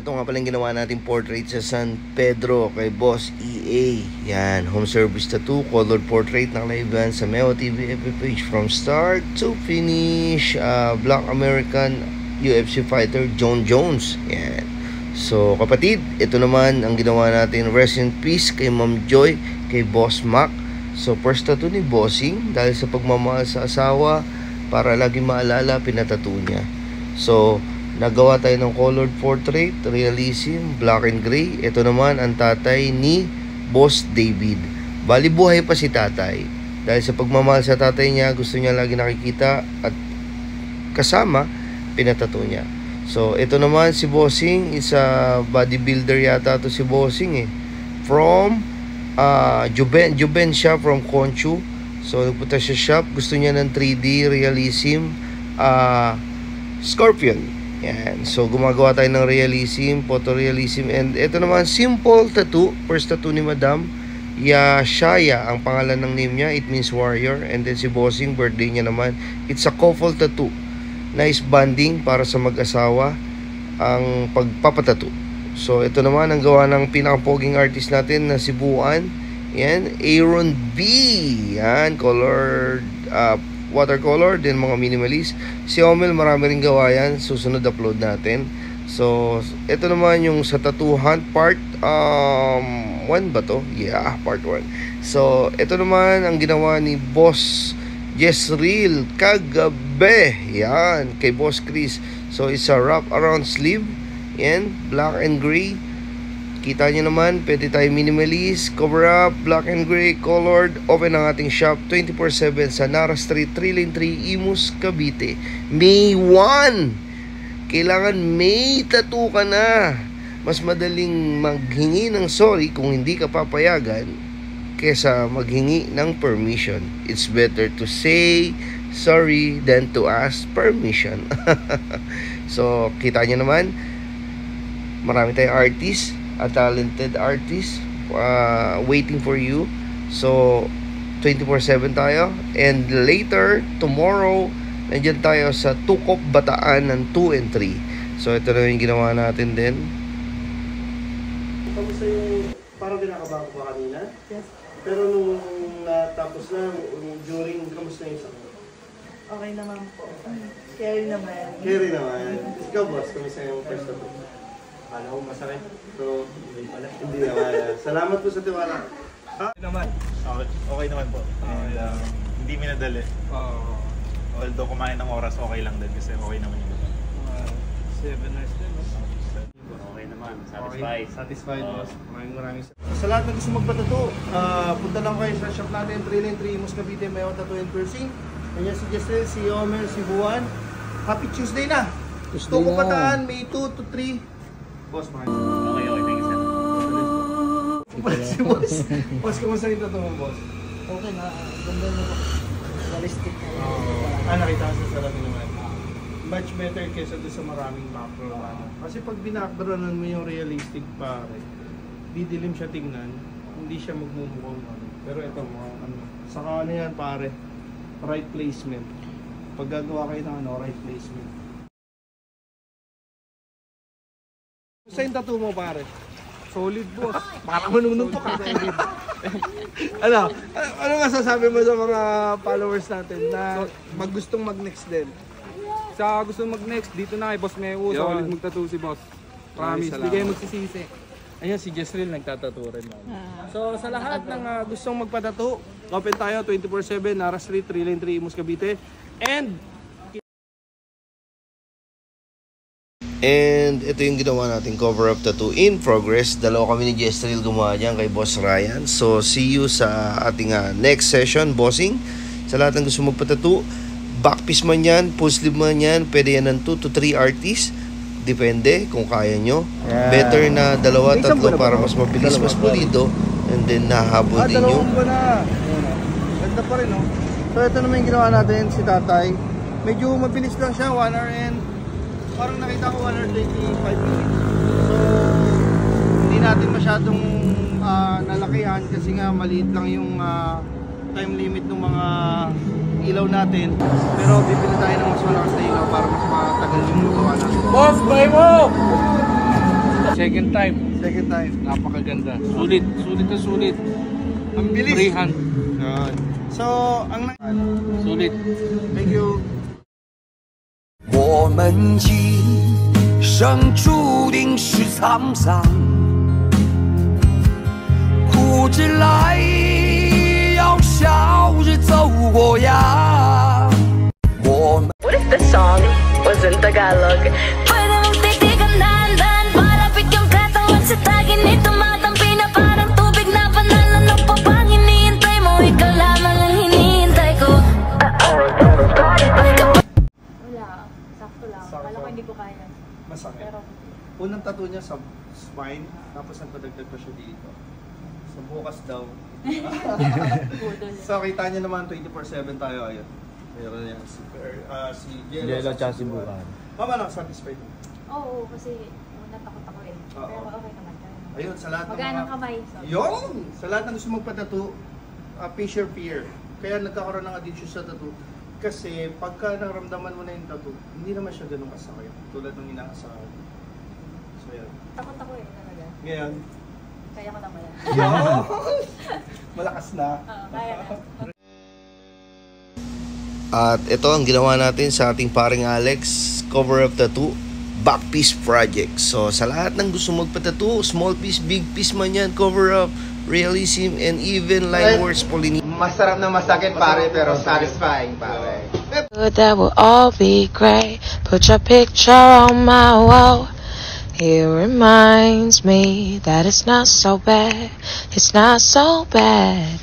ito nga palang ginawa natin portrait sa San Pedro kay Boss EA. Yan, home service tattoo, colored portrait na live sa Meo TV FB page from start to finish. Black American UFC fighter Jon Jones. Yan. So kapatid, ito naman ang ginawa natin, rest in peace kay Ma'am Joy, kay Boss Mac. So first tattoo ni Bossing dahil sa pagmamahal sa asawa, para lagi maalala, pinatattoo niya. So nagawa tayo ng colored portrait, realism, black and gray. Ito naman ang tatay ni Boss David. Bali buhay pa si tatay. Dahil sa pagmamahal sa tatay niya, gusto niya lagi nakikita at kasama, pinatato niya. So ito naman si Bossing, isa bodybuilder yata to si Bossing from Juben siya, from Conchu. So nagpunta siya shop, gusto niya ng 3D realism Scorpion. Yan. So gumagawa tayo ng realism, photorealism, and ito naman simple tattoo, first tattoo ni Madam Yashaya, ang pangalan ng name niya, it means warrior. And then si Bossing, birthday niya naman, it's a couple tattoo, nice bonding para sa mag-asawa ang pagpapatattoo. So ito naman ang gawa ng pinakapoging artist natin na si Buan. Yan, Aaron B. Yan, colored watercolor, din mga minimalist. Si Omel, marami rin gawa yan. Susunod upload natin. So ito naman yung sa tattoo hunt part 1 ba to? Yeah, part 1. So ito naman ang ginawa ni Boss Jezreel kagabi. Yan, kay Boss Chris. So it's a wrap around sleeve. Yan, black and gray. Kita nyo naman, pwede tayo minimalist, cover up, black and gray, colored. Open ang ating shop 24/7 sa Nara Street, 3 Lane 3, Imus, Cavite. May 1! Kailangan may tattoo ka na. Mas madaling maghingi ng sorry kung hindi ka papayagan kesa maghingi ng permission. It's better to say sorry than to ask permission. So, kita nyo naman, marami tayong artist, a talented artist waiting for you. So 24/7 tayo, and later tomorrow nandiyan tayo sa Tukop, Bataan ng 2 and 3. So ito na yung ginawa natin din. Kamusta yung parang kinakabahan ko kanina? Yes. Pero nung natapos na, during, kamusta yung sakit? Okay naman po. Carry naman. Carry naman. Ikaw boss, kamusta yung first tattoo? Kala ko masakit. So, hindi naman. Salamat po sa tiwala. Okay naman. Okay naman po. And hindi minadali. Although kumain ng oras, okay lang din kasi okay naman yung iba. 7 hours din, no? Okay naman. Satisfied. Satisfied, boss. Maraming sa lahat na gusto magpatato, punta lang kayo sa shop natin, 3 Lane 3, Imus, Cavite, Meo Tattoo and Piercing. Kanya si Jessel, si Omer, si Buwan. Happy Tuesday na! Tuko Bataan, May 2 to 3. Boss, Okay, thank you sir. Si boss. Boss, kumusta rin ito mo, boss? Okay na. Ganda na po. Realistic na. Nakita ko sa sarap naman. Much better kesa doon sa maraming macro. Kasi pag binakbaranan mo yung realistic pare, didilim siya tingnan, hindi siya magmumukhang ano. Pero ito mukhang ano. Saka ano yan pare, right placement. Pag gagawa kayo ng ano, right placement. Sa yung tattoo mo pare? Solid boss. Parang manununtok ka. Ano masasabi mo sa mga followers natin na gustong mag-next din? Sa gusto mag-next, dito na kay Boss Meo. Sa ulit magtattoo si Boss. Promise, hindi kayo magsisisi. Ayun, si Jezreel nagtatattoo rin. So sa lahat ng gustong magpatattoo, open tayo 24/7, Nara Street, 3 Lane 3, Imus, Cavite. And ito yung ginawa natin cover-up tattoo in progress. Dalawa kami ni Jezreel gumawa dyan kay Boss Ryan. So see you sa ating next session, bossing. Sa lahat ng gusto magpatattoo, backpiece man yan, full sleeve man yan, pwede yan ng 2 to 3 artists. Depende kung kaya nyo. Better na 2, 3 para mas mabilis, mas pulido. And then nahabol din yung ganda pa rin, no? So ito naman yung ginawa natin, si tatay. Medyo mabilis lang siya, 1 hour and parang nakita ko 1 hour 25 minutes. So hindi natin masyadong nalakihan kasi nga maliit lang yung time limit ng mga ilaw natin. Pero bibili tayo ng mas malakas na ilaw para mas matagal yung magawa natin. Boss, buy mo! Second time. Second time. Napakaganda. Sulit. Sulit na sulit. Ang bilis. Freehand. Yan. So, ang Sulit. thank you. 我们今生注定是沧桑，苦之来要笑着走过呀。我们。 What if the song was in Tagalog? Pwede mong titigan dahan-dahan Palapit yung katawan sa tagin Ito matampi na parang tubig na panalo ng papang hinihintay mo Ikaw lamang ang hinihintay ko Wala, sakto lang. Akala ko hindi ko kaya. Masakit. Pero, Unang tattoo niya sa spine, tapos nagpadagdag pa siya dito. Sa bukas daw. budol. So, kita niyo naman 24/7 tayo. Ayun. Meron yan. Si Jello. tsaka si Bukan. Mama lang, satisfied. Oo, kasi una takot ako eh. Oo. Pero okay naman. Ayun, sa lahat ng Maganang kamay. So. Yun! Sa lahat ng gusto magpa-tattoo, face your fear. Kaya nagkakaroon ng addiction sa tattoo. Kasi pagka naramdaman mo na yung tattoo, hindi naman siya ganun kasakit. Tulad ng inaasahan. So yan. Takot ako eh talaga. Ngayon, Kaya ko naman yan. yun! Malakas na. Oo, kaya na. At ito ang ginawa natin sa ating paring Alex, cover up tattoo, back piece project. So sa lahat ng gusto magpa-tattoo, small piece, big piece man yan, cover up, realism, and even line words polynesian. Masarap na masakit pare, pero satisfying pare. That will all be great Put your picture on my wall It reminds me that it's not so bad It's not so bad